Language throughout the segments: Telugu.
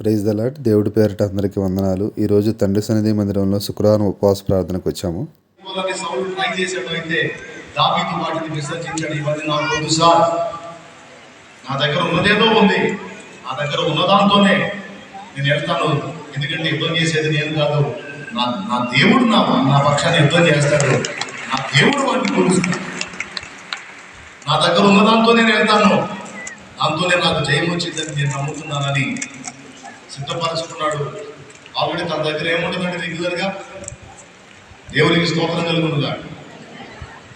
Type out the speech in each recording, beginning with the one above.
Praise the lord. దేవుడి పేరిట అందరికీ వందనాలు. ఈరోజు తండ్రి సన్నిధి మందిరంలో శుక్రవారం ఉపవాస ప్రార్థనకు వచ్చాము. సౌలు ట్రై చేశాడు, అయితే దావీదు వాటిని విసర్జించాడు. ఇవన్నీ నాకు వద్దు సార్, నా దగ్గర ఉన్నదేదో ఉంది, నా దగ్గర ఉన్నదాంతోనే నేను వెళ్తాను. ఎందుకంటే యుద్ధం చేసేది నేను కాదు, నా దేవుడు నా పక్షాన్ని యుద్ధం చేస్తాడు. నా దేవుడు వాటిని కొలుస్తాడు. నా దగ్గర ఉన్నదాంతో నేను వెళ్తాను, దాంతోనే నాకు జయం వచ్చిందని నేను నమ్ముతున్నానని సిద్ధపరచుకున్నాడు. ఆల్రెడీ తన దగ్గర ఏముంటుందండి? రెగ్యులర్గా దేవునికి స్తోత్రం కలుగునుగా.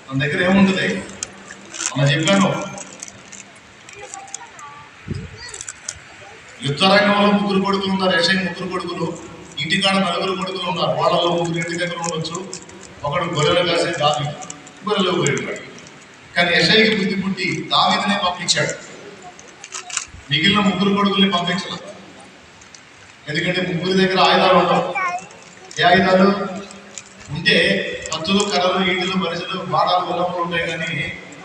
తన దగ్గర ఏముంటుంది అలా చెప్పాను. యుద్ధ రంగంలో 3 కొడుకులు ఉన్నారు. యెషయి 3 కొడుకులు, ఇంటికాడ 4 కొడుకులు ఉన్నారు. వాళ్ళలో 3 ఇంటి దగ్గర ఉండొచ్చు. ఒకడు గొర్రెలు కాసే దావీదు, గొర్రెలు పోయాడు. కానీ యెషయికి బుద్ధి పుట్టి దావీదునే పంపించాడు. మిగిలిన 3 కొడుకుల్ని పంపించాలి. ఎందుకంటే 3 దగ్గర ఆయుధాలు ఉండవు. ఏ ఆయుధాలు ఉంటే కత్తులు, కర్రలు, ఈటలు, పరిసలు, బాణాలు, గుల్లములు ఉంటాయి. కానీ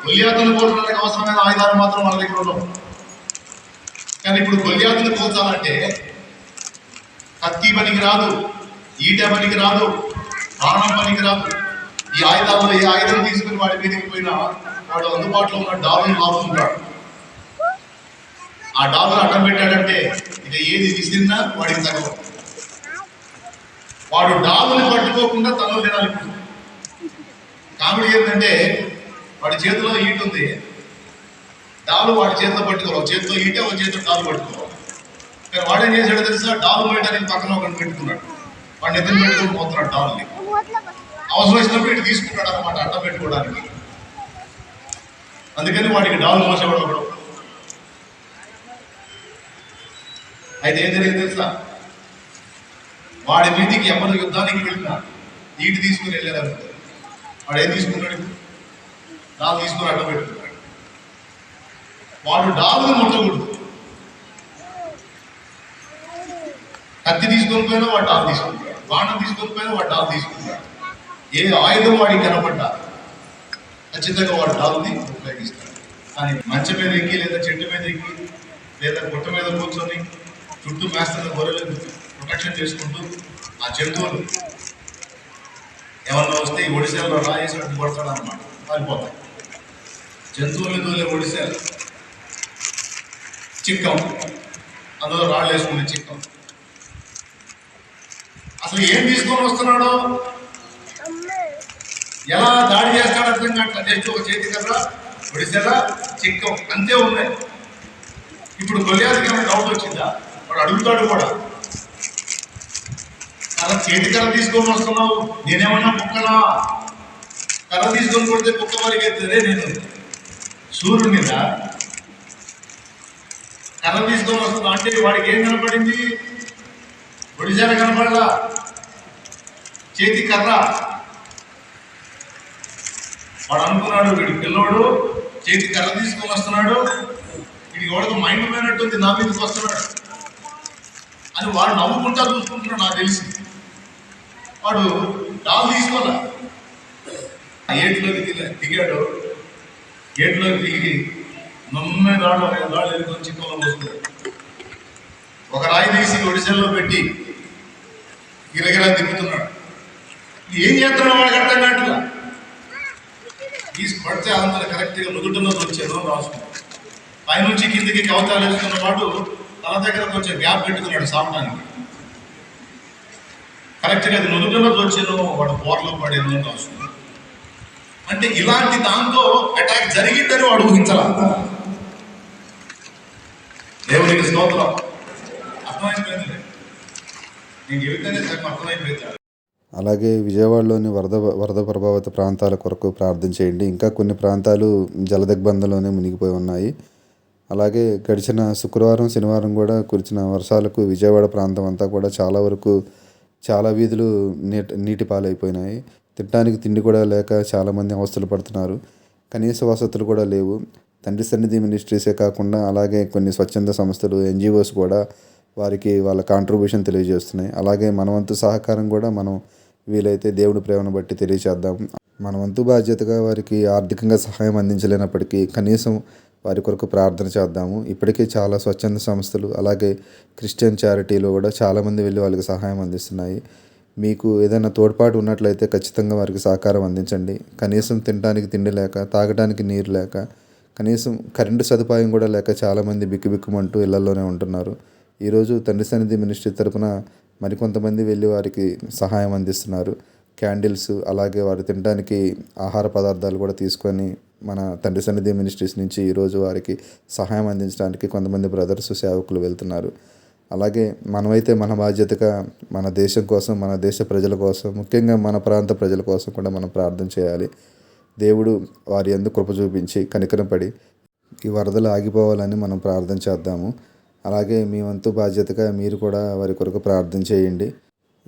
గొల్లియాతును కోల్చడానికి అవసరమైన ఆయుధాలు మాత్రం వాళ్ళ దగ్గర ఉండవు. కానీ ఇప్పుడు గొల్లియాతును కోల్చాలంటే కత్తి పనికి రాదు, ఈట పనికి రాదు, బాణం పనికి రాదు. ఈ ఆయుధాలు ఏ ఆయుధం తీసుకుని వాడి మీదకి పోయినా వాడు అందుబాటులో ఉన్న డాలుని లాగుతుంటాడు. ఆ డాలును అడ్డం పెట్టాడంటే ఇక ఏది విసిరినా వాడికి తగవు. వాడు డాలుని పట్టుకోకుండా తనలో తినాలి. కామెడీ ఏంటంటే వాడి చేతిలో ఈట ఉంది, డాలు వాడి చేతిలో పట్టుకోవాలి. ఒక చేతిలో ఈట, ఒక చేతిలో డాలు పట్టుకోవాలి. కానీ వాడేం చేశాడో తెలుసా? డాలు పెట్టడానికి పక్కన ఒకటి పెట్టుకున్నాడు. వాడిని ఎదురు పెట్టుకొని పోతున్నాడు డాలుని. అవసరం వచ్చినప్పుడు ఇటు తీసుకుంటాడు అనమాట, అడ్డం పెట్టుకోవడానికి. అందుకని వాడికి డాలు మోసేవాడు ఒకడు. అయితే ఏం జరిగింది తెలుసా? వాడి మీదికి ఎవరు యుద్ధానికి వెళ్ళినా ఈటి తీసుకుని వెళ్ళారు. వాడు ఏం తీసుకున్నాడు? డాలు తీసుకుని అడ్డం పెట్టుకున్నాడు. వాడు డాలుని ముట్టకూడదు. కత్తి తీసుకొని పోయినా వాడు డాలు తీసుకుంటాడు, బాణం తీసుకొని పోయినా వాడు డాలు తీసుకుంటాడు. ఏ ఆయుధం వాడికి కనపడ్డా ఖచ్చితంగా వాడు డాలుని ఉపయోగిస్తాడు. కానీ మంచం మీద ఎక్కి, లేదా చెట్టు మీద ఎక్కి, లేదా గుట్ట మీద కూర్చొని చుట్టూ మేస్తున్న గొర్రెలను ప్రొటెక్షన్ చేసుకుంటూ ఆ జంతువులు ఏమన్నా వస్తే ఈ ఒడిశాలలో రాయేసినట్టు కొడతాడు అనమాట, పారిపోతాయి. జంతువులు దూలే ఒడిశాలు చిక్కం, అందులో రాళ్ళు వేసుకునే చిక్కం. అసలు ఏం తీసుకొని వస్తున్నాడో, ఎలా దాడి చేస్తాడు అర్థం కావట్లేదు. జస్ట్ ఒక చేతి కర్ర, ఒడిశాల చిక్కం, అంతే ఉన్నాయి. ఇప్పుడు గొల్లియాతుకి ఏమైనా డౌట్ వచ్చిందా? వాడు అడుగుతాడు కూడా, కర్ర, చేతి కర్ర తీసుకొని వస్తున్నావు, నేనేమన్నా కుక్కనా? కర్ర తీసుకొని కొడితే కుక్క వరకు ఎత్తుదే, నేను సూర్యుడి మీద కర్ర తీసుకొని వస్తున్నా అంటే వాడికి ఏం కనపడింది? ఒడిశాల కనపడలా, చేతి కర్ర. వాడు అనుకున్నాడు, వీడి పిల్లోడు చేతి కర్ర తీసుకొని వస్తున్నాడు, వీడికి వాడికి మైండ్ పోయినట్టుంది, నా మీదకి వస్తున్నాడు అని వాడు నవ్వుకుంటా చూసుకుంటున్నాడు. నాకు తెలిసి వాడు డాల్ తీసుకోలే. ఏట్లోకి దిగాడు. ఏట్లోకి దిగి నమ్మే రాళ్ళు ఎదుర్కొని చిక్కలో పోసుకున్నాడు. ఒక రాయి తీసి ఒడిశాల్లో పెట్టి గిరగిరా తిప్పుతున్నాడు. ఏం చేస్తున్నాడు వాడికి అర్థం కావట్లా. తీసి పడితే అందరూ కరెక్ట్గా నుదుటున్నది వచ్చేదో రాసుకున్నాడు. పైనుంచి కిందికి కవచాలు వేసుకున్న వాడు తన దగ్గర కొంచెం గ్యాప్ పెట్టుకున్నాడు సాపడానికి. కరెక్ట్గా అది నుదుటున్నది వచ్చేదో వాడు బోర్లో పడేదో రాసుకున్నాడు. అంటే ఇలాంటి దాంతో అటాక్ జరిగిందని వాడు ఊహించాల. దేవునికి స్తోత్రం. అర్థమైపోయింది, నేను చెబితేనే సగం అర్థమైపోయింది. అలాగే విజయవాడలోని వరద ప్రభావిత ప్రాంతాల కొరకు ప్రార్థన చేయండి. ఇంకా కొన్ని ప్రాంతాలు జలదిగ్బంధంలోనే మునిగిపోయి ఉన్నాయి. అలాగే గడిచిన శుక్రవారం, శనివారం కూడా కురిసిన వర్షాలకు విజయవాడ ప్రాంతం అంతా కూడా చాలా వరకు చాలా వీధులు నీటి పాలైపోయినాయి. తినడానికి తిండి కూడా లేక చాలామంది అవస్థలు పడుతున్నారు. కనీస వసతులు కూడా లేవు. తండ్రి సన్నిధి మినిస్ట్రీసే కాకుండా అలాగే కొన్ని స్వచ్ఛంద సంస్థలు, NGOs కూడా వారికి వాళ్ళ కాంట్రిబ్యూషన్ తెలియజేస్తున్నాయి. అలాగే మన వంతు సహకారం కూడా మనం వీలైతే దేవుడి ప్రేమను బట్టి తెలియచేద్దాం. మన వంతు బాధ్యతగా వారికి ఆర్థికంగా సహాయం అందించలేనప్పటికీ కనీసం వారి కొరకు ప్రార్థన చేద్దాము. ఇప్పటికే చాలా స్వచ్ఛంద సంస్థలు అలాగే క్రిస్టియన్ చారిటీలు కూడా చాలామంది వెళ్ళి వాళ్ళకి సహాయం అందిస్తున్నాయి. మీకు ఏదైనా తోడ్పాటు ఉన్నట్లయితే ఖచ్చితంగా వారికి సహకారం అందించండి. కనీసం తినడానికి తిండి లేక, తాగడానికి నీరు లేక, కనీసం కరెంటు సదుపాయం కూడా లేక చాలామంది బిక్కుబిక్కుమంటూ ఇళ్లలోనే ఉంటున్నారు. ఈరోజు తండ్రి సన్నిధి మినిస్ట్రీ తరపున మరికొంతమంది వెళ్ళి వారికి సహాయం అందిస్తున్నారు. క్యాండిల్స్ అలాగే వారు తినడానికి ఆహార పదార్థాలు కూడా తీసుకొని మన తండ్రి సన్నిధి మినిస్ట్రీస్ నుంచి ఈరోజు వారికి సహాయం అందించడానికి కొంతమంది బ్రదర్స్ సేవకులు వెళ్తున్నారు. అలాగే మనమైతే మన బాధ్యతగా మన దేశం కోసం, మన దేశ ప్రజల కోసం, ముఖ్యంగా మన ప్రాంత ప్రజల కోసం కూడా మనం ప్రార్థన చేయాలి. దేవుడు వారి యందు కృప చూపించి కనికరపడి ఈ వరదలు ఆగిపోవాలని మనం ప్రార్థన చేద్దాము. అలాగే మీ వంతు బాధ్యతగా మీరు కూడా వారి కొరకు ప్రార్థన చేయండి.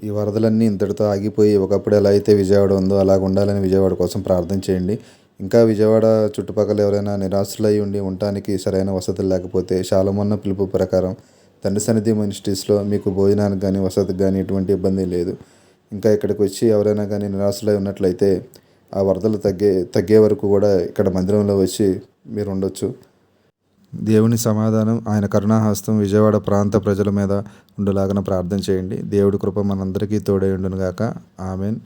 ఈ వరదలన్నీ ఇంతటితో ఆగిపోయి ఒకప్పుడు ఎలా అయితే విజయవాడ ఉందో అలాగ ఉండాలని విజయవాడ కోసం ప్రార్థన చేయండి. ఇంకా విజయవాడ చుట్టుపక్కల ఎవరైనా నిరాశ్రులై ఉండి ఉండటానికి సరైన వసతులు లేకపోతే శాలమన్న పిలుపు ప్రకారం తండ్రి సన్నిధి మినిస్ట్రీస్లో మీకు భోజనానికి కానీ వసతికి కానీ ఎటువంటి ఇబ్బంది లేదు. ఇంకా ఇక్కడికి వచ్చి ఎవరైనా కానీ నిరాశ్రులై ఉన్నట్లయితే ఆ వరదలు తగ్గే వరకు కూడా ఇక్కడ మందిరంలో వచ్చి మీరు ఉండొచ్చు. దేవుని సమాధానం, ఆయన కరుణాహస్తం విజయవాడ ప్రాంత ప్రజల మీద ఉండేలాగా ప్రార్థన చేయండి. దేవుడి కృప మనందరికీ తోడై ఉండును గాక. ఆమెన్.